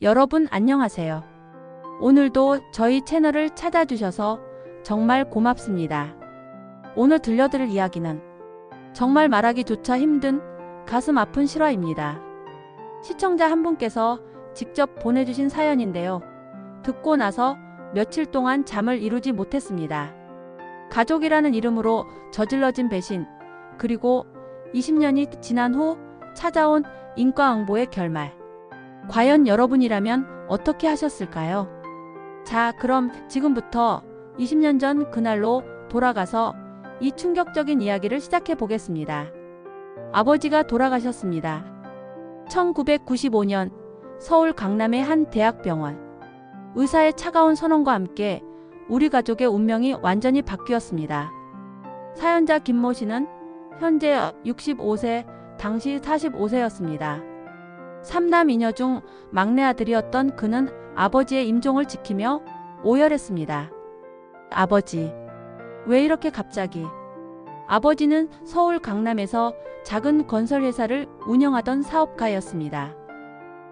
여러분 안녕하세요. 오늘도 저희 채널을 찾아주셔서 정말 고맙습니다. 오늘 들려드릴 이야기는 정말 말하기조차 힘든 가슴 아픈 실화입니다. 시청자 한 분께서 직접 보내주신 사연인데요. 듣고 나서 며칠 동안 잠을 이루지 못했습니다. 가족이라는 이름으로 저질러진 배신, 그리고 20년이 지난 후 찾아온 인과응보의 결말. 과연 여러분이라면 어떻게 하셨을까요? 자, 그럼 지금부터 20년 전 그날로 돌아가서 이 충격적인 이야기를 시작해 보겠습니다. 아버지가 돌아가셨습니다. 1995년 서울 강남의 한 대학병원. 의사의 차가운 선언과 함께 우리 가족의 운명이 완전히 바뀌었습니다. 사연자 김모 씨는 현재 65세, 당시 45세였습니다. 3남 2녀 중 막내 아들이었던 그는 아버지의 임종을 지키며 오열했습니다. 아버지, 왜 이렇게 갑자기? 아버지는 서울 강남에서 작은 건설회사를 운영하던 사업가였습니다.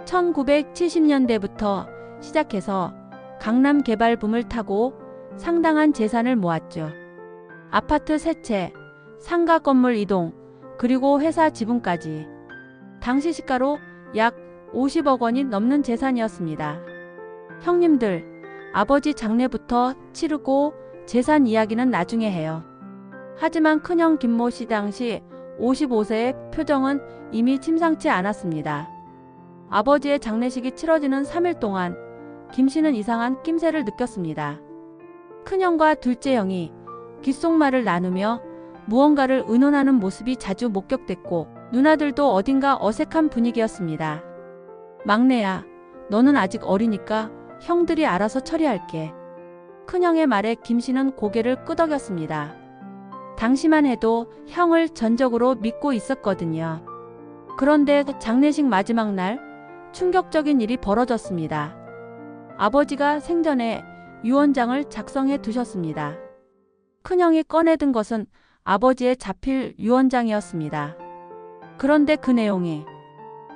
1970년대부터 시작해서 강남 개발 붐을 타고 상당한 재산을 모았죠. 아파트 3채, 상가 건물 이동, 그리고 회사 지분까지. 당시 시가로 약 50억 원이 넘는 재산이었습니다. 형님들, 아버지 장례부터 치르고 재산 이야기는 나중에 해요. 하지만 큰형 김모 씨 당시 55세의 표정은 이미 심상치 않았습니다. 아버지의 장례식이 치러지는 3일 동안 김 씨는 이상한 낌새를 느꼈습니다. 큰형과 둘째 형이 귓속말을 나누며 무언가를 의논하는 모습이 자주 목격됐고 누나들도 어딘가 어색한 분위기였습니다. 막내야, 너는 아직 어리니까 형들이 알아서 처리할게. 큰형의 말에 김 씨는 고개를 끄덕였습니다. 당시만 해도 형을 전적으로 믿고 있었거든요. 그런데 장례식 마지막 날 충격적인 일이 벌어졌습니다. 아버지가 생전에 유언장을 작성해 두셨습니다. 큰형이 꺼내든 것은 아버지의 자필 유언장이었습니다. 그런데 그 내용이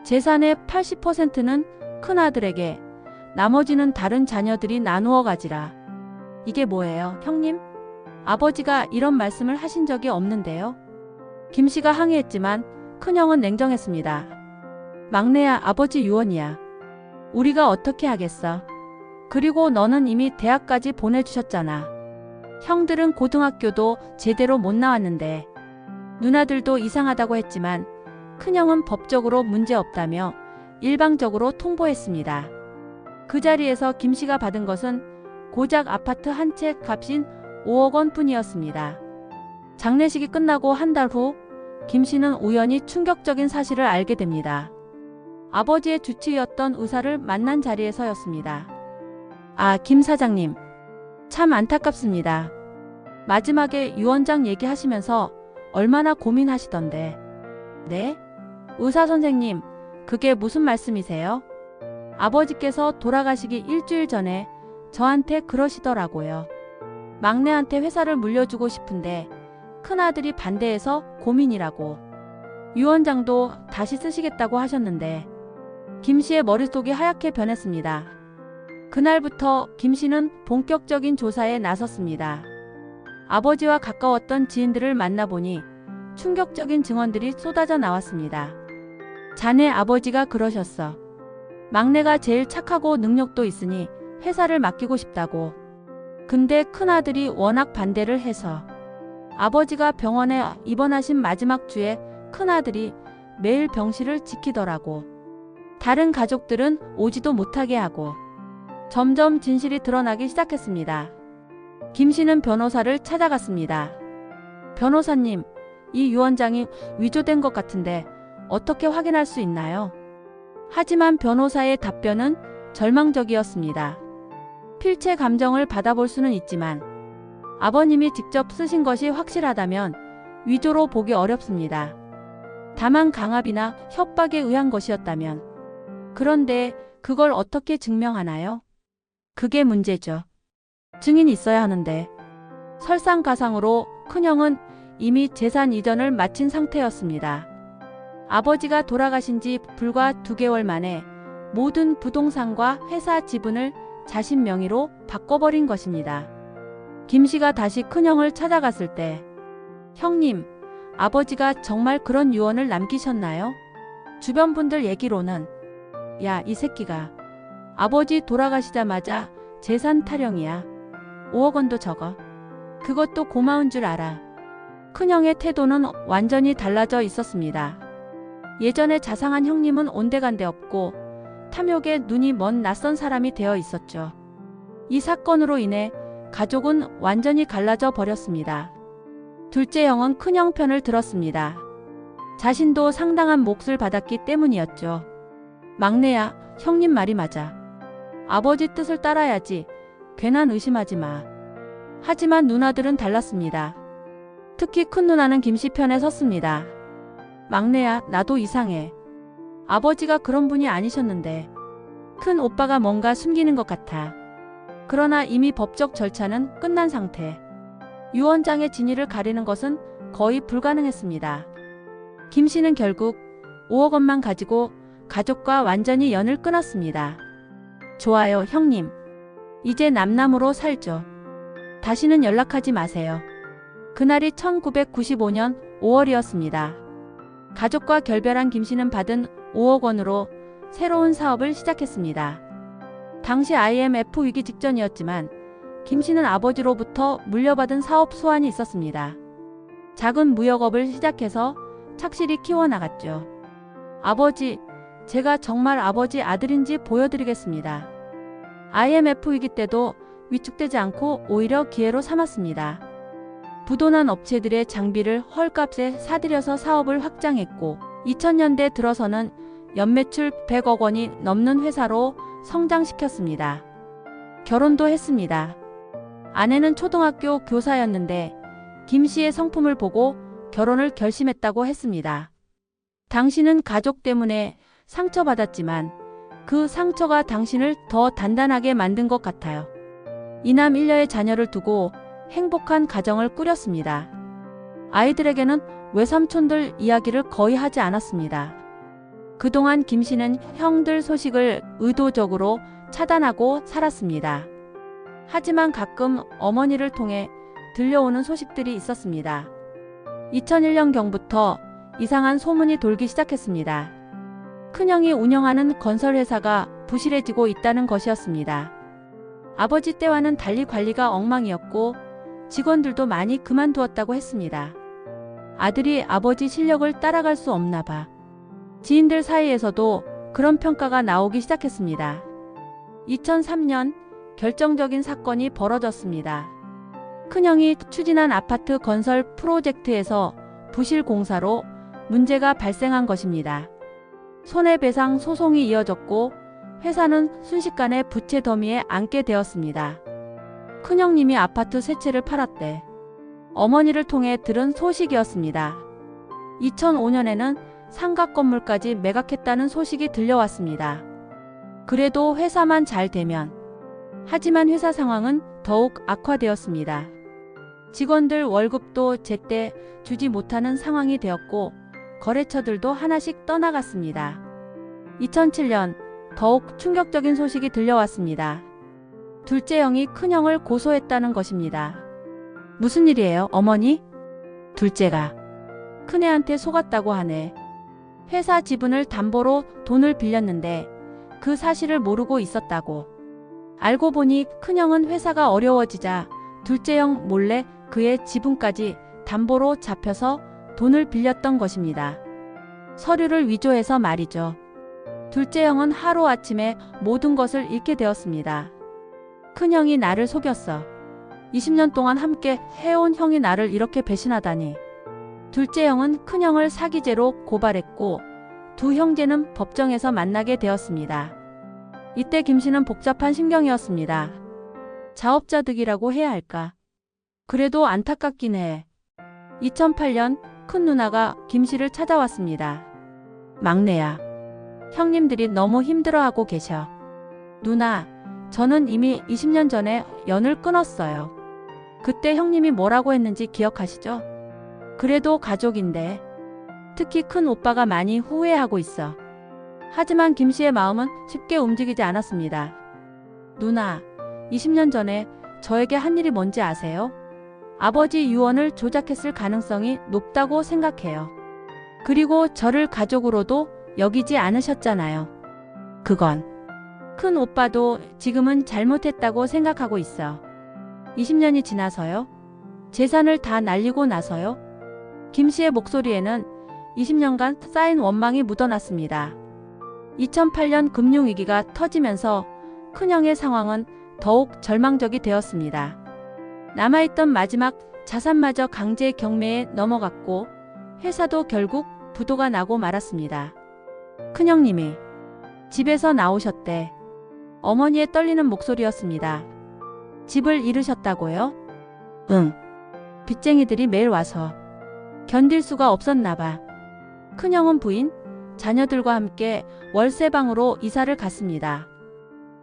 재산의 80%는 큰아들에게, 나머지는 다른 자녀들이 나누어 가지라. 이게 뭐예요, 형님? 아버지가 이런 말씀을 하신 적이 없는데요. 김 씨가 항의했지만 큰형은 냉정했습니다. 막내야, 아버지 유언이야. 우리가 어떻게 하겠어? 그리고 너는 이미 대학까지 보내주셨잖아. 형들은 고등학교도 제대로 못 나왔는데. 누나들도 이상하다고 했지만 큰형은 법적으로 문제없다며 일방적으로 통보했습니다. 그 자리에서 김 씨가 받은 것은 고작 아파트 한 채 값인 5억 원 뿐이었습니다. 장례식이 끝나고 한 달 후 김 씨는 우연히 충격적인 사실을 알게 됩니다. 아버지의 주치의였던 의사를 만난 자리에서였습니다. 아, 김 사장님. 참 안타깝습니다. 마지막에 유언장 얘기하시면서 얼마나 고민하시던데. 네? 의사 선생님, 그게 무슨 말씀이세요? 아버지께서 돌아가시기 일주일 전에 저한테 그러시더라고요. 막내한테 회사를 물려주고 싶은데 큰아들이 반대해서 고민이라고. 유언장도 다시 쓰시겠다고 하셨는데. 김 씨의 머릿속이 하얗게 변했습니다. 그날부터 김 씨는 본격적인 조사에 나섰습니다. 아버지와 가까웠던 지인들을 만나보니 충격적인 증언들이 쏟아져 나왔습니다. 자네 아버지가 그러셨어. 막내가 제일 착하고 능력도 있으니 회사를 맡기고 싶다고. 근데 큰아들이 워낙 반대를 해서. 아버지가 병원에 입원하신 마지막 주에 큰아들이 매일 병실을 지키더라고. 다른 가족들은 오지도 못하게 하고. 점점 진실이 드러나기 시작했습니다. 김 씨는 변호사를 찾아갔습니다. 변호사님, 이 유언장이 위조된 것 같은데 어떻게 확인할 수 있나요? 하지만 변호사의 답변은 절망적이었습니다. 필체 감정을 받아볼 수는 있지만 아버님이 직접 쓰신 것이 확실하다면 위조로 보기 어렵습니다. 다만 강압이나 협박에 의한 것이었다면. 그런데 그걸 어떻게 증명하나요? 그게 문제죠. 증인이 있어야 하는데. 설상가상으로 큰형은 이미 재산 이전을 마친 상태였습니다. 아버지가 돌아가신 지 불과 2개월 만에 모든 부동산과 회사 지분을 자신 명의로 바꿔버린 것입니다. 김 씨가 다시 큰형을 찾아갔을 때, 형님, 아버지가 정말 그런 유언을 남기셨나요? 주변 분들 얘기로는, 야, 이 새끼가 아버지 돌아가시자마자 재산 타령이야. 5억 원도 적어. 그것도 고마운 줄 알아. 큰형의 태도는 완전히 달라져 있었습니다. 예전에 자상한 형님은 온데간데 없고 탐욕에 눈이 먼 낯선 사람이 되어 있었죠. 이 사건으로 인해 가족은 완전히 갈라져 버렸습니다. 둘째 형은 큰형 편을 들었습니다. 자신도 상당한 몫을 받았기 때문이었죠. 막내야, 형님 말이 맞아. 아버지 뜻을 따라야지. 괜한 의심하지 마. 하지만 누나들은 달랐습니다. 특히 큰 누나는 김씨 편에 섰습니다. 막내야, 나도 이상해. 아버지가 그런 분이 아니셨는데 큰 오빠가 뭔가 숨기는 것 같아. 그러나 이미 법적 절차는 끝난 상태. 유언장의 진위를 가리는 것은 거의 불가능했습니다. 김 씨는 결국 5억 원만 가지고 가족과 완전히 연을 끊었습니다. 좋아요, 형님. 이제 남남으로 살죠. 다시는 연락하지 마세요. 그날이 1995년 5월이었습니다. 가족과 결별한 김 씨는 받은 5억 원으로 새로운 사업을 시작했습니다. 당시 IMF 위기 직전이었지만 김 씨는 아버지로부터 물려받은 사업 수완이 있었습니다. 작은 무역업을 시작해서 착실히 키워나갔죠. 아버지, 제가 정말 아버지 아들인지 보여드리겠습니다. IMF 위기 때도 위축되지 않고 오히려 기회로 삼았습니다. 부도난 업체들의 장비를 헐값에 사들여서 사업을 확장했고 2000년대 들어서는 연매출 100억 원이 넘는 회사로 성장시켰습니다. 결혼도 했습니다. 아내는 초등학교 교사였는데 김 씨의 성품을 보고 결혼을 결심했다고 했습니다. 당신은 가족 때문에 상처받았지만 그 상처가 당신을 더 단단하게 만든 것 같아요. 이남 일녀의 자녀를 두고 행복한 가정을 꾸렸습니다. 아이들에게는 외삼촌들 이야기를 거의 하지 않았습니다. 그동안 김 씨는 형들 소식을 의도적으로 차단하고 살았습니다. 하지만 가끔 어머니를 통해 들려오는 소식들이 있었습니다. 2001년경부터 이상한 소문이 돌기 시작했습니다. 큰형이 운영하는 건설회사가 부실해지고 있다는 것이었습니다. 아버지 때와는 달리 관리가 엉망이었고 직원들도 많이 그만두었다고 했습니다. 아들이 아버지 실력을 따라갈 수 없나 봐. 지인들 사이에서도 그런 평가가 나오기 시작했습니다. 2003년 결정적인 사건이 벌어졌습니다. 큰형이 추진한 아파트 건설 프로젝트에서 부실 공사로 문제가 발생한 것입니다. 손해배상 소송이 이어졌고 회사는 순식간에 부채 더미에 앉게 되었습니다. 큰형님이 아파트 세 채를 팔았대. 어머니를 통해 들은 소식이었습니다. 2005년에는 상가 건물까지 매각했다는 소식이 들려왔습니다. 그래도 회사만 잘 되면. 하지만 회사 상황은 더욱 악화되었습니다. 직원들 월급도 제때 주지 못하는 상황이 되었고 거래처들도 하나씩 떠나갔습니다. 2007년 더욱 충격적인 소식이 들려왔습니다. 둘째 형이 큰형을 고소했다는 것입니다. 무슨 일이에요, 어머니? 둘째가 큰애한테 속았다고 하네. 회사 지분을 담보로 돈을 빌렸는데 그 사실을 모르고 있었다고. 알고 보니 큰형은 회사가 어려워지자 둘째 형 몰래 그의 지분까지 담보로 잡혀서 돈을 빌렸던 것입니다. 서류를 위조해서 말이죠. 둘째 형은 하루아침에 모든 것을 잃게 되었습니다. 큰형이 나를 속였어. 20년 동안 함께 해온 형이 나를 이렇게 배신하다니. 둘째 형은 큰형을 사기죄로 고발했고 두 형제는 법정에서 만나게 되었습니다. 이때 김 씨는 복잡한 심경이었습니다. 자업자득이라고 해야 할까? 그래도 안타깝긴 해. 2008년 큰 누나가 김 씨를 찾아왔습니다. 막내야, 형님들이 너무 힘들어하고 계셔. 누나, 저는 이미 20년 전에 연을 끊었어요. 그때 형님이 뭐라고 했는지 기억하시죠? 그래도 가족인데. 특히 큰 오빠가 많이 후회하고 있어. 하지만 김씨의 마음은 쉽게 움직이지 않았습니다. 누나, 20년 전에 저에게 한 일이 뭔지 아세요? 아버지 유언을 조작했을 가능성이 높다고 생각해요. 그리고 저를 가족으로도 여기지 않으셨잖아요. 그건 큰 오빠도 지금은 잘못했다고 생각하고 있어. 20년이 지나서요? 재산을 다 날리고 나서요? 김씨의 목소리에는 20년간 쌓인 원망이 묻어났습니다. 2008년 금융위기가 터지면서 큰형의 상황은 더욱 절망적이 되었습니다. 남아있던 마지막 자산마저 강제 경매에 넘어갔고 회사도 결국 부도가 나고 말았습니다. 큰형님이 집에서 나오셨대. 어머니의 떨리는 목소리였습니다. 집을 잃으셨다고요? 응. 빚쟁이들이 매일 와서 견딜 수가 없었나 봐. 큰형은 부인, 자녀들과 함께 월세방으로 이사를 갔습니다.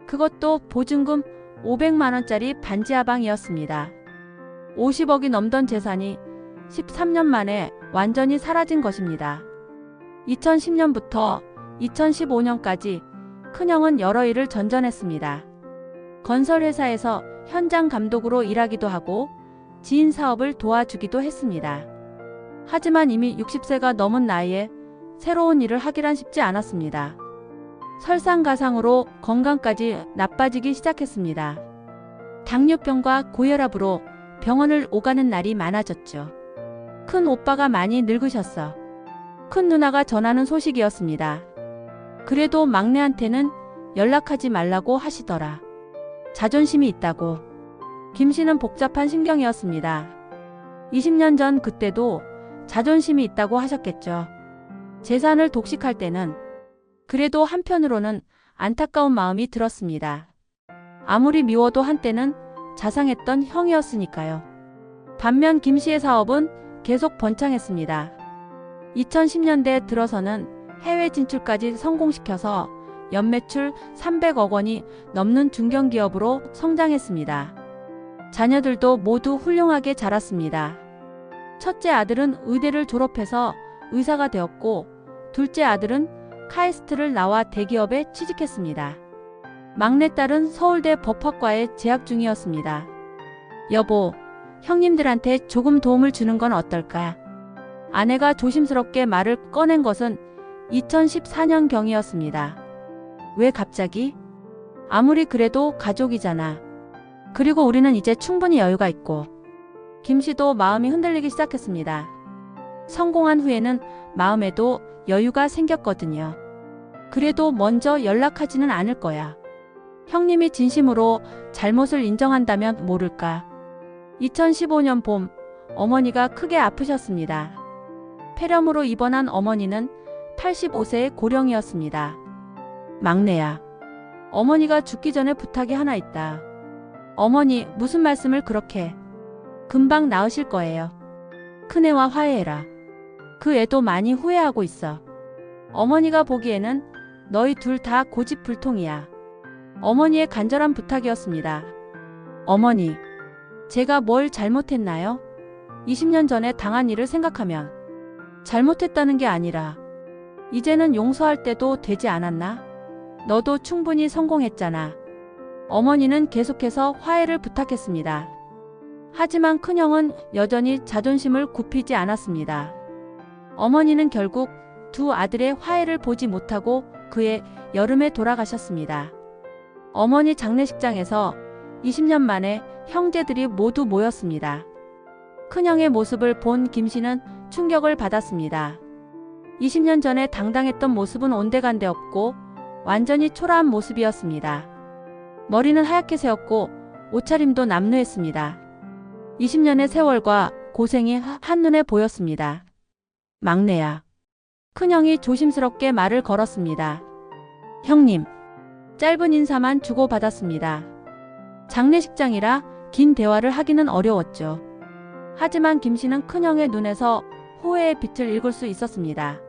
그것도 보증금 500만 원짜리 반지하방이었습니다. 50억이 넘던 재산이 13년 만에 완전히 사라진 것입니다. 2010년부터 2015년까지 큰형은 여러 일을 전전했습니다. 건설회사에서 현장 감독으로 일하기도 하고 지인 사업을 도와주기도 했습니다. 하지만 이미 60세가 넘은 나이에 새로운 일을 하기란 쉽지 않았습니다. 설상가상으로 건강까지 나빠지기 시작했습니다. 당뇨병과 고혈압으로 병원을 오가는 날이 많아졌죠. 큰 오빠가 많이 늙으셨어. 큰 누나가 전하는 소식이었습니다. 그래도 막내한테는 연락하지 말라고 하시더라. 자존심이 있다고. 김씨는 복잡한 심경이었습니다. 20년 전 그때도 자존심이 있다고 하셨겠죠. 재산을 독식할 때는. 그래도 한편으로는 안타까운 마음이 들었습니다. 아무리 미워도 한때는 자상했던 형이었으니까요. 반면 김씨의 사업은 계속 번창했습니다. 2010년대 들어서는 해외 진출까지 성공시켜서 연매출 300억 원이 넘는 중견기업으로 성장했습니다. 자녀들도 모두 훌륭하게 자랐습니다. 첫째 아들은 의대를 졸업해서 의사가 되었고 둘째 아들은 카이스트를 나와 대기업에 취직했습니다. 막내딸은 서울대 법학과에 재학 중이었습니다. 여보, 형님들한테 조금 도움을 주는 건 어떨까? 아내가 조심스럽게 말을 꺼낸 것은 2014년경이었습니다. 왜 갑자기? 아무리 그래도 가족이잖아. 그리고 우리는 이제 충분히 여유가 있고. 김씨도 마음이 흔들리기 시작했습니다. 성공한 후에는 마음에도 여유가 생겼거든요. 그래도 먼저 연락하지는 않을 거야. 형님이 진심으로 잘못을 인정한다면 모를까. 2015년 봄, 어머니가 크게 아프셨습니다. 폐렴으로 입원한 어머니는 85세의 고령이었습니다. 막내야, 어머니가 죽기 전에 부탁이 하나 있다. 어머니, 무슨 말씀을 그렇게. 금방 나으실 거예요. 큰애와 화해해라. 그 애도 많이 후회하고 있어. 어머니가 보기에는 너희 둘 다 고집불통이야. 어머니의 간절한 부탁이었습니다. 어머니, 제가 뭘 잘못했나요? 20년 전에 당한 일을 생각하면 잘못했다는 게 아니라 이제는 용서할 때도 되지 않았나? 너도 충분히 성공했잖아. 어머니는 계속해서 화해를 부탁했습니다. 하지만 큰형은 여전히 자존심을 굽히지 않았습니다. 어머니는 결국 두 아들의 화해를 보지 못하고 그해 여름에 돌아가셨습니다. 어머니 장례식장에서 20년 만에 형제들이 모두 모였습니다. 큰형의 모습을 본 김씨는 충격을 받았습니다. 20년 전에 당당했던 모습은 온데간데 없고 완전히 초라한 모습이었습니다. 머리는 하얗게 새었고 옷차림도 남루했습니다. 20년의 세월과 고생이 한눈에 보였습니다. 막내야. 큰형이 조심스럽게 말을 걸었습니다. 형님. 짧은 인사만 주고받았습니다. 장례식장이라 긴 대화를 하기는 어려웠죠. 하지만 김씨는 큰형의 눈에서 후회의 빛을 읽을 수 있었습니다.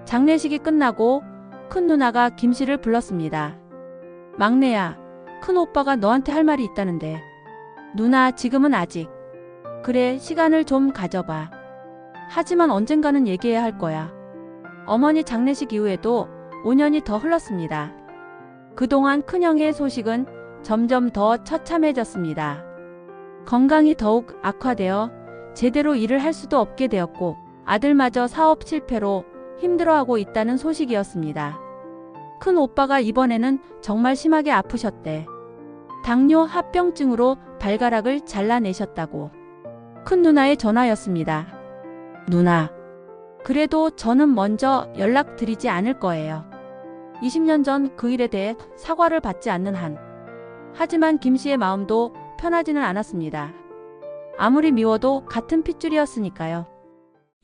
장례식이 끝나고 큰 누나가 김씨를 불렀습니다. 막내야, 큰 오빠가 너한테 할 말이 있다는데. 누나, 지금은 아직. 그래, 시간을 좀 가져봐. 하지만 언젠가는 얘기해야 할 거야. 어머니 장례식 이후에도 5년이 더 흘렀습니다. 그동안 큰형의 소식은 점점 더 처참해졌습니다. 건강이 더욱 악화되어 제대로 일을 할 수도 없게 되었고 아들마저 사업 실패로 힘들어하고 있다는 소식이었습니다. 큰 오빠가 이번에는 정말 심하게 아프셨대. 당뇨 합병증으로 발가락을 잘라내셨다고. 큰 누나의 전화였습니다. 누나, 그래도 저는 먼저 연락드리지 않을 거예요. 20년 전 그 일에 대해 사과를 받지 않는 한. 하지만 김 씨의 마음도 편하지는 않았습니다. 아무리 미워도 같은 핏줄이었으니까요.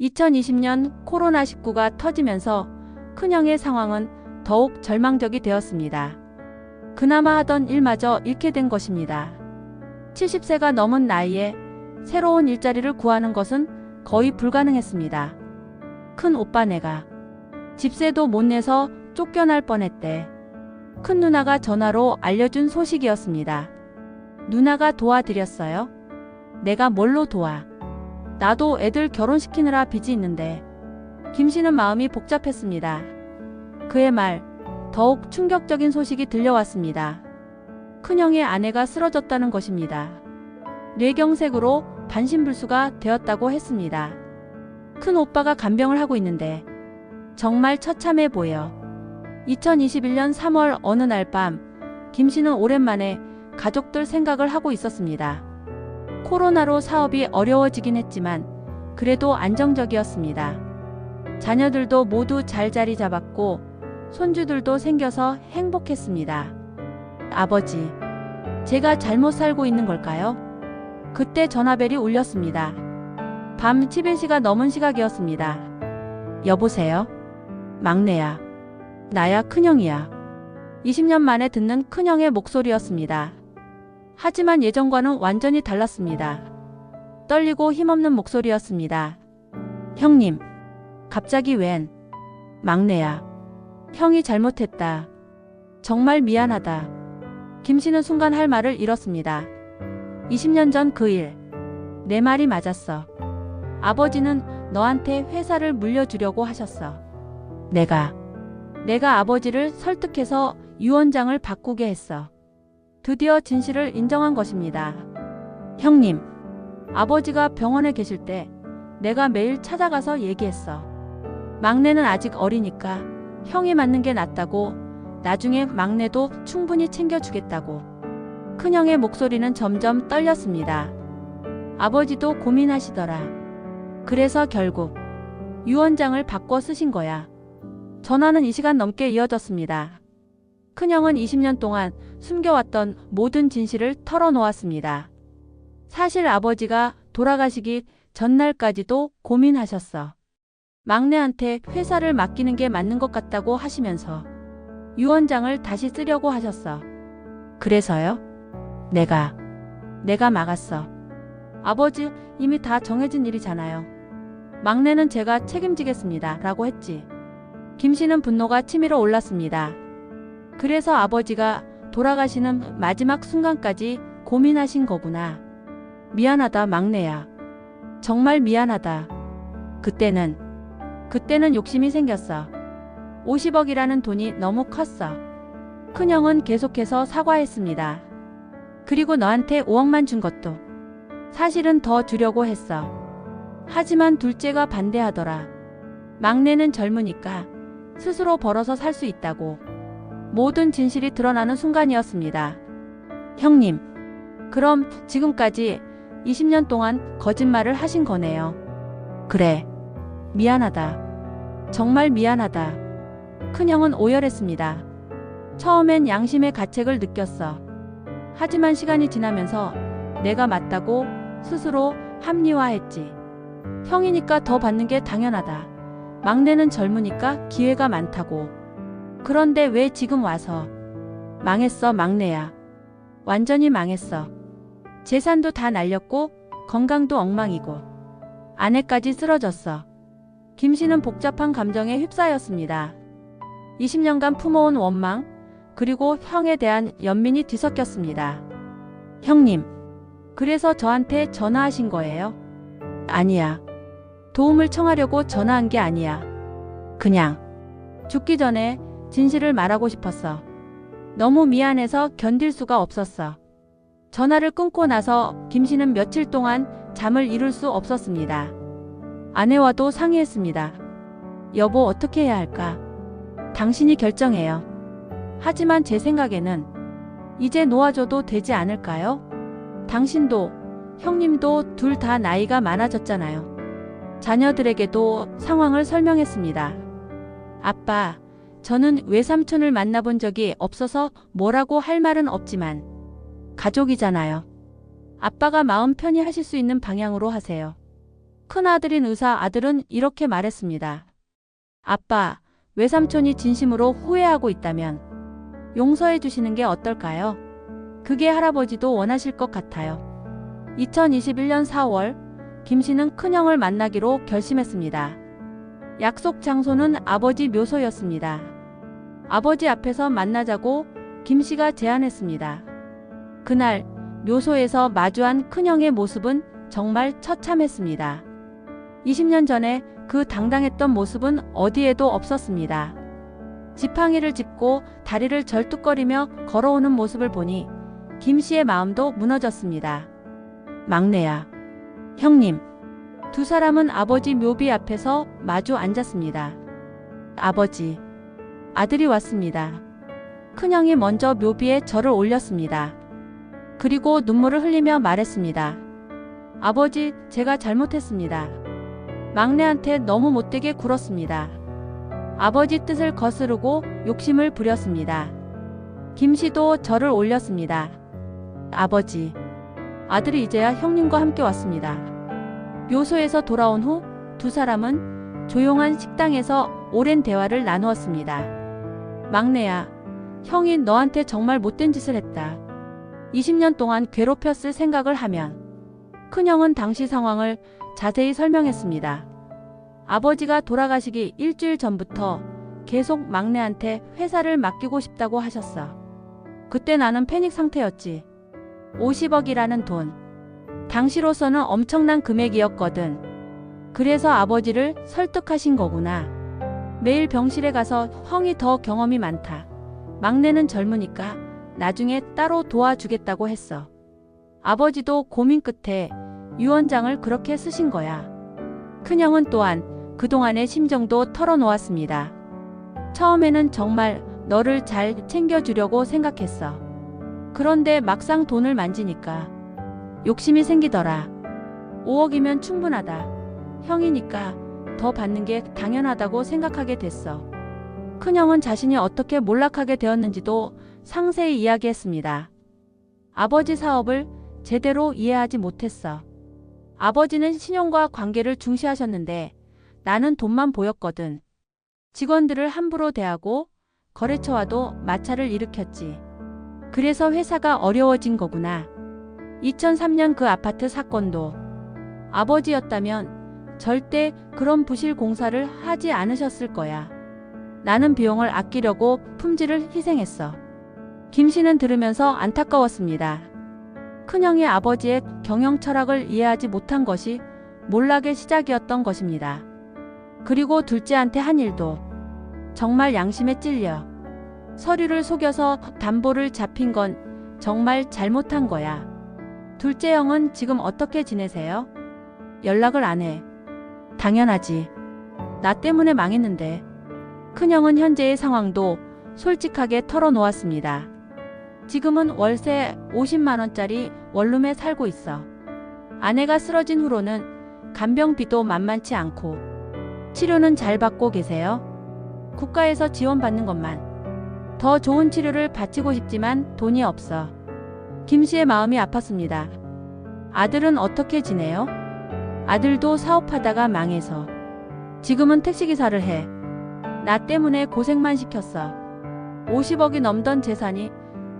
2020년 코로나19가 터지면서 큰형의 상황은 더욱 절망적이 되었습니다. 그나마 하던 일마저 잃게 된 것입니다. 70세가 넘은 나이에 새로운 일자리를 구하는 것은 거의 불가능했습니다. 큰 오빠 내가 집세도 못 내서 쫓겨날 뻔했대. 큰 누나가 전화로 알려준 소식이었습니다. 누나가 도와드렸어요? 내가 뭘로 도와? 나도 애들 결혼시키느라 빚이 있는데. 김 씨는 마음이 복잡했습니다. 그의 말, 더욱 충격적인 소식이 들려왔습니다. 큰형의 아내가 쓰러졌다는 것입니다. 뇌경색으로 반신불수가 되었다고 했습니다. 큰 오빠가 간병을 하고 있는데 정말 처참해 보여. 2021년 3월 어느 날 밤 김 씨는 오랜만에 가족들 생각을 하고 있었습니다. 코로나로 사업이 어려워지긴 했지만 그래도 안정적이었습니다. 자녀들도 모두 잘 자리 잡았고 손주들도 생겨서 행복했습니다. 아버지, 제가 잘못 살고 있는 걸까요? 그때 전화벨이 울렸습니다. 밤 11시가 넘은 시각이었습니다. 여보세요? 막내야. 나야 큰형이야. 20년 만에 듣는 큰형의 목소리였습니다. 하지만 예전과는 완전히 달랐습니다. 떨리고 힘없는 목소리였습니다. 형님, 갑자기 웬? 막내야. 형이 잘못했다. 정말 미안하다. 김 씨는 순간 할 말을 잃었습니다. 20년 전 그 일. 내 말이 맞았어. 아버지는 너한테 회사를 물려주려고 하셨어. 내가 아버지를 설득해서 유언장을 바꾸게 했어. 드디어 진실을 인정한 것입니다. 형님, 아버지가 병원에 계실 때 내가 매일 찾아가서 얘기했어. 막내는 아직 어리니까 형이 맞는 게 낫다고, 나중에 막내도 충분히 챙겨주겠다고. 큰형의 목소리는 점점 떨렸습니다. 아버지도 고민하시더라. 그래서 결국 유언장을 바꿔 쓰신 거야. 전화는 2시간 넘게 이어졌습니다. 큰형은 20년 동안 숨겨왔던 모든 진실을 털어놓았습니다. 사실 아버지가 돌아가시기 전날까지도 고민하셨어. 막내한테 회사를 맡기는 게 맞는 것 같다고 하시면서 유언장을 다시 쓰려고 하셨어. 그래서요? 내가 막았어. 아버지, 이미 다 정해진 일이잖아요. 막내는 제가 책임지겠습니다. 라고 했지. 김 씨는 분노가 치밀어 올랐습니다. 그래서 아버지가 돌아가시는 마지막 순간까지 고민하신 거구나. 미안하다, 막내야. 정말 미안하다. 그때는 욕심이 생겼어. 50억이라는 돈이 너무 컸어. 큰형은 계속해서 사과했습니다. 그리고 너한테 5억만 준 것도 사실은 더 주려고 했어. 하지만 둘째가 반대하더라. 막내는 젊으니까 스스로 벌어서 살 수 있다고. 모든 진실이 드러나는 순간이었습니다. 형님, 그럼 지금까지 20년 동안 거짓말을 하신 거네요. 그래. 미안하다. 정말 미안하다. 큰형은 오열했습니다. 처음엔 양심의 가책을 느꼈어. 하지만 시간이 지나면서 내가 맞다고 스스로 합리화했지. 형이니까 더 받는 게 당연하다. 막내는 젊으니까 기회가 많다고. 그런데 왜 지금 와서? 망했어, 막내야. 완전히 망했어. 재산도 다 날렸고 건강도 엉망이고 아내까지 쓰러졌어. 김 씨는 복잡한 감정에 휩싸였습니다. 20년간 품어온 원망, 그리고 형에 대한 연민이 뒤섞였습니다. 형님, 그래서 저한테 전화하신 거예요? 아니야. 도움을 청하려고 전화한 게 아니야. 그냥 죽기 전에 진실을 말하고 싶었어. 너무 미안해서 견딜 수가 없었어. 전화를 끊고 나서 김 씨는 며칠 동안 잠을 이룰 수 없었습니다. 아내와도 상의했습니다. 여보, 어떻게 해야 할까? 당신이 결정해요. 하지만 제 생각에는 이제 놓아줘도 되지 않을까요? 당신도 형님도 둘 다 나이가 많아졌잖아요. 자녀들에게도 상황을 설명했습니다. 아빠, 저는 외삼촌을 만나본 적이 없어서 뭐라고 할 말은 없지만 가족이잖아요. 아빠가 마음 편히 하실 수 있는 방향으로 하세요. 큰아들인 의사 아들은 이렇게 말했습니다. 아빠, 외삼촌이 진심으로 후회하고 있다면 용서해 주시는 게 어떨까요? 그게 할아버지도 원하실 것 같아요. 2021년 4월, 김 씨는 큰형을 만나기로 결심했습니다. 약속 장소는 아버지 묘소였습니다. 아버지 앞에서 만나자고 김 씨가 제안했습니다. 그날 묘소에서 마주한 큰형의 모습은 정말 처참했습니다. 20년 전에 그 당당했던 모습은 어디에도 없었습니다. 지팡이를 짚고 다리를 절뚝거리며 걸어오는 모습을 보니 김 씨의 마음도 무너졌습니다. 막내야, 형님. 두 사람은 아버지 묘비 앞에서 마주 앉았습니다. 아버지, 아들이 왔습니다. 큰형이 먼저 묘비에 절을 올렸습니다. 그리고 눈물을 흘리며 말했습니다. 아버지, 제가 잘못했습니다. 막내한테 너무 못되게 굴었습니다. 아버지 뜻을 거스르고 욕심을 부렸습니다. 김 씨도 절을 올렸습니다. 아버지, 아들이 이제야 형님과 함께 왔습니다. 묘소에서 돌아온 후 두 사람은 조용한 식당에서 오랜 대화를 나누었습니다. 막내야, 형이 너한테 정말 못된 짓을 했다. 20년 동안 괴롭혔을 생각을 하면. 큰형은 당시 상황을 자세히 설명했습니다. 아버지가 돌아가시기 일주일 전부터 계속 막내한테 회사를 맡기고 싶다고 하셨어. 그때 나는 패닉 상태였지. 50억이라는 돈. 당시로서는 엄청난 금액이었거든. 그래서 아버지를 설득하신 거구나. 매일 병실에 가서 형이 더 경험이 많다. 막내는 젊으니까 나중에 따로 도와주겠다고 했어. 아버지도 고민 끝에 유언장을 그렇게 쓰신 거야. 큰형은 또한 그동안의 심정도 털어놓았습니다. 처음에는 정말 너를 잘 챙겨주려고 생각했어. 그런데 막상 돈을 만지니까 욕심이 생기더라. 5억이면 충분하다. 형이니까 더 받는 게 당연하다고 생각하게 됐어. 큰형은 자신이 어떻게 몰락하게 되었는지도 상세히 이야기했습니다. 아버지 사업을 제대로 이해하지 못했어. 아버지는 신용과 관계를 중시하셨는데 나는 돈만 보였거든. 직원들을 함부로 대하고 거래처와도 마찰을 일으켰지. 그래서 회사가 어려워진 거구나. 2003년 그 아파트 사건도 아버지였다면 절대 그런 부실 공사를 하지 않으셨을 거야. 나는 비용을 아끼려고 품질을 희생했어. 김 씨는 들으면서 안타까웠습니다. 큰형이 아버지의 경영 철학을 이해하지 못한 것이 몰락의 시작이었던 것입니다. 그리고 둘째한테 한 일도 정말 양심에 찔려. 서류를 속여서 담보를 잡힌 건 정말 잘못한 거야. 둘째 형은 지금 어떻게 지내세요? 연락을 안 해. 당연하지. 나 때문에 망했는데. 큰형은 현재의 상황도 솔직하게 털어놓았습니다. 지금은 월세 50만 원짜리 원룸에 살고 있어. 아내가 쓰러진 후로는 간병비도 만만치 않고 치료는 잘 받고 계세요? 국가에서 지원받는 것만. 더 좋은 치료를 받치고 싶지만 돈이 없어. 김 씨의 마음이 아팠습니다. 아들은 어떻게 지내요? 아들도 사업하다가 망해서 지금은 택시기사를 해. 나 때문에 고생만 시켰어. 50억이 넘던 재산이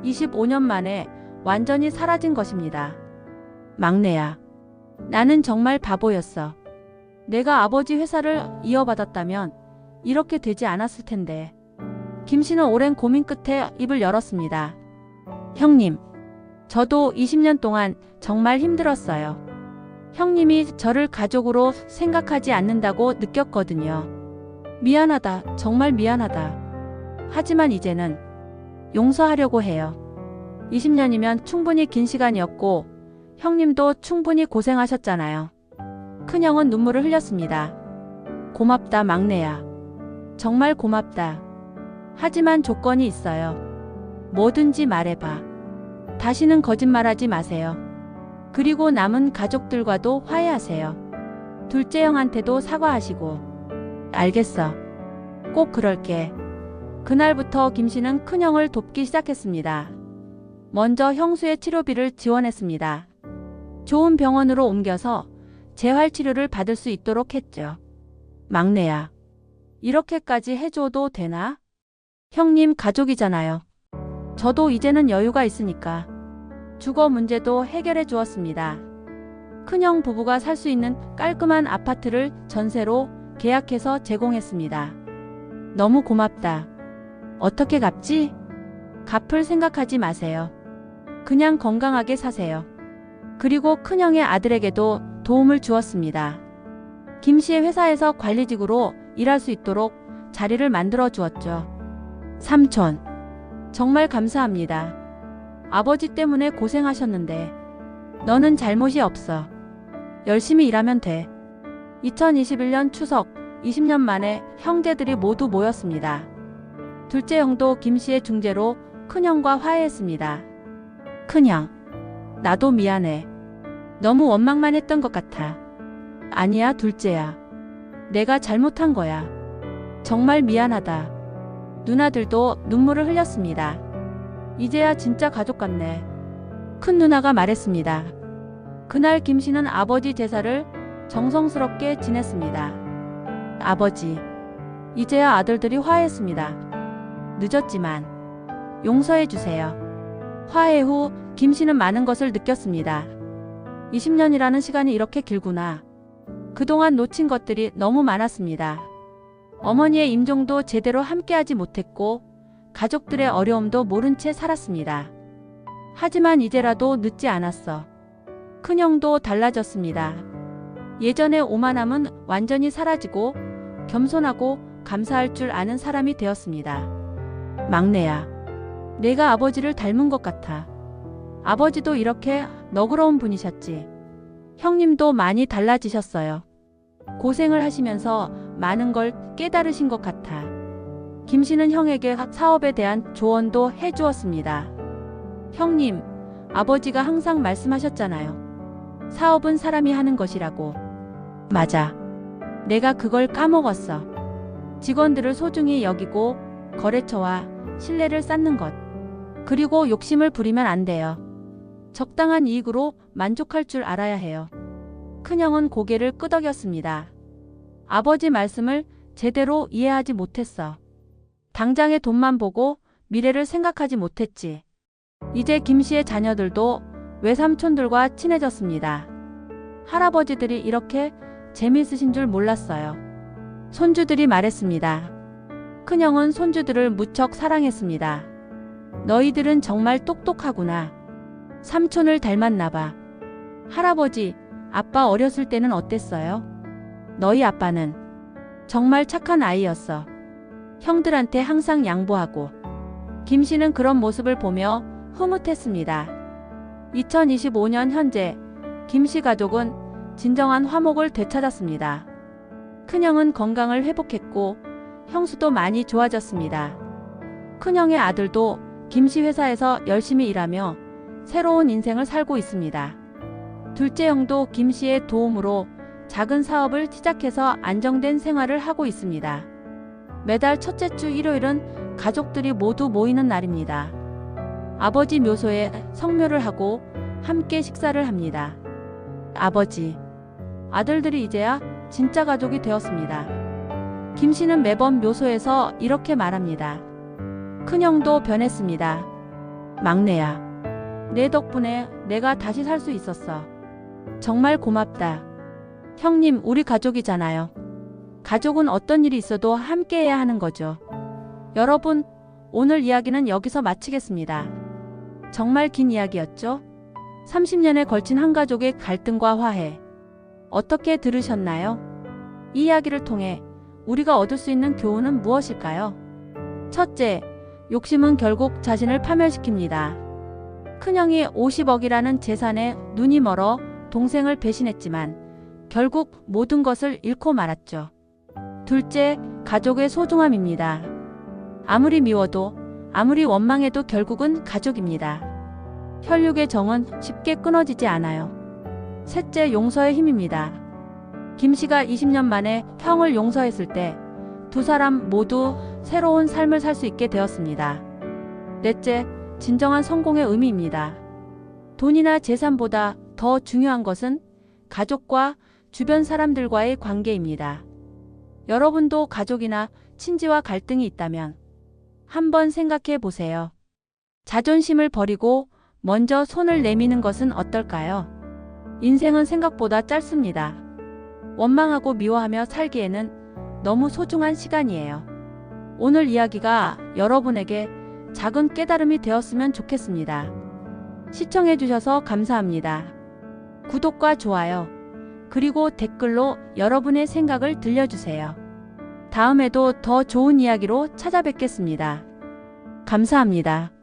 25년 만에 완전히 사라진 것입니다. 막내야, 나는 정말 바보였어. 내가 아버지 회사를 이어받았다면 이렇게 되지 않았을 텐데. 김 씨는 오랜 고민 끝에 입을 열었습니다. 형님, 저도 20년 동안 정말 힘들었어요. 형님이 저를 가족으로 생각하지 않는다고 느꼈거든요. 미안하다, 정말 미안하다. 하지만 이제는 용서하려고 해요. 20년이면 충분히 긴 시간이었고 형님도 충분히 고생하셨잖아요. 큰형은 눈물을 흘렸습니다. 고맙다 막내야. 정말 고맙다. 하지만 조건이 있어요. 뭐든지 말해봐. 다시는 거짓말하지 마세요. 그리고 남은 가족들과도 화해하세요. 둘째 형한테도 사과하시고. 알겠어. 꼭 그럴게. 그날부터 김씨는 큰형을 돕기 시작했습니다. 먼저 형수의 치료비를 지원했습니다. 좋은 병원으로 옮겨서 재활치료를 받을 수 있도록 했죠. 막내야. 이렇게까지 해줘도 되나? 형님 가족이잖아요. 저도 이제는 여유가 있으니까. 주거 문제도 해결해 주었습니다. 큰형 부부가 살 수 있는 깔끔한 아파트를 전세로 계약해서 제공했습니다. 너무 고맙다. 어떻게 갚지? 갚을 생각하지 마세요. 그냥 건강하게 사세요. 그리고 큰형의 아들에게도 도움을 주었습니다. 김씨의 회사에서 관리직으로 일할 수 있도록 자리를 만들어 주었죠. 삼촌, 정말 감사합니다. 아버지 때문에 고생하셨는데 너는 잘못이 없어. 열심히 일하면 돼. 2021년 추석 20년 만에 형제들이 모두 모였습니다. 둘째 형도 김씨의 중재로 큰형과 화해했습니다. 큰형, 나도 미안해. 너무 원망만 했던 것 같아. 아니야, 둘째야. 내가 잘못한 거야. 정말 미안하다. 누나들도 눈물을 흘렸습니다. 이제야 진짜 가족 같네. 큰 누나가 말했습니다. 그날 김씨는 아버지 제사를 정성스럽게 지냈습니다. 아버지, 이제야 아들들이 화해했습니다. 늦었지만 용서해 주세요. 화해 후 김씨는 많은 것을 느꼈습니다. 20년이라는 시간이 이렇게 길구나. 그동안 놓친 것들이 너무 많았습니다. 어머니의 임종도 제대로 함께하지 못했고 가족들의 어려움도 모른 채 살았습니다. 하지만 이제라도 늦지 않았어. 큰형도 달라졌습니다. 예전의 오만함은 완전히 사라지고 겸손하고 감사할 줄 아는 사람이 되었습니다. 막내야, 내가 아버지를 닮은 것 같아. 아버지도 이렇게 너그러운 분이셨지. 형님도 많이 달라지셨어요. 고생을 하시면서 많은 걸 깨달으신 것 같아. 김씨는 형에게 사업에 대한 조언도 해주었습니다. 형님, 아버지가 항상 말씀하셨잖아요. 사업은 사람이 하는 것이라고. 맞아. 내가 그걸 까먹었어. 직원들을 소중히 여기고 거래처와 신뢰를 쌓는 것. 그리고 욕심을 부리면 안 돼요. 적당한 이익으로 만족할 줄 알아야 해요. 큰형은 고개를 끄덕였습니다. 아버지 말씀을 제대로 이해하지 못했어. 당장의 돈만 보고 미래를 생각하지 못했지. 이제 김씨의 자녀들도 외삼촌들과 친해졌습니다. 할아버지들이 이렇게 재미있으신 줄 몰랐어요. 손주들이 말했습니다. 큰형은 손주들을 무척 사랑했습니다. 너희들은 정말 똑똑하구나. 삼촌을 닮았나 봐. 할아버지, 아빠 어렸을 때는 어땠어요? 너희 아빠는 정말 착한 아이였어. 형들한테 항상 양보하고. 김씨는 그런 모습을 보며 흐뭇했습니다. 2025년 현재 김씨 가족은 진정한 화목을 되찾았습니다. 큰형은 건강을 회복했고 형수도 많이 좋아졌습니다. 큰형의 아들도 김씨 회사에서 열심히 일하며 새로운 인생을 살고 있습니다. 둘째 형도 김씨의 도움으로 작은 사업을 시작해서 안정된 생활을 하고 있습니다. 매달 첫째 주 일요일은 가족들이 모두 모이는 날입니다. 아버지 묘소에 성묘를 하고 함께 식사를 합니다. 아버지, 아들들이 이제야 진짜 가족이 되었습니다. 김씨는 매번 묘소에서 이렇게 말합니다. 큰형도 변했습니다. 막내야, 내 덕분에 내가 다시 살 수 있었어. 정말 고맙다. 형님, 우리 가족이잖아요. 가족은 어떤 일이 있어도 함께해야 하는 거죠. 여러분, 오늘 이야기는 여기서 마치겠습니다. 정말 긴 이야기였죠? 30년에 걸친 한 가족의 갈등과 화해. 어떻게 들으셨나요? 이 이야기를 통해 우리가 얻을 수 있는 교훈은 무엇일까요? 첫째, 욕심은 결국 자신을 파멸시킵니다. 큰형이 50억이라는 재산에 눈이 멀어 동생을 배신했지만 결국 모든 것을 잃고 말았죠. 둘째, 가족의 소중함입니다. 아무리 미워도 아무리 원망해도 결국은 가족입니다. 혈육의 정은 쉽게 끊어지지 않아요. 셋째, 용서의 힘입니다. 김씨가 20년 만에 형을 용서했을 때 두 사람 모두 새로운 삶을 살 수 있게 되었습니다. 넷째, 진정한 성공의 의미입니다. 돈이나 재산보다 더 중요한 것은 가족과 주변 사람들과의 관계입니다. 여러분도 가족이나 친지와 갈등이 있다면 한번 생각해 보세요. 자존심을 버리고 먼저 손을 내미는 것은 어떨까요? 인생은 생각보다 짧습니다. 원망하고 미워하며 살기에는 너무 소중한 시간이에요. 오늘 이야기가 여러분에게 작은 깨달음이 되었으면 좋겠습니다. 시청해 주셔서 감사합니다. 구독과 좋아요, 그리고 댓글로 여러분의 생각을 들려주세요. 다음에도 더 좋은 이야기로 찾아뵙겠습니다. 감사합니다.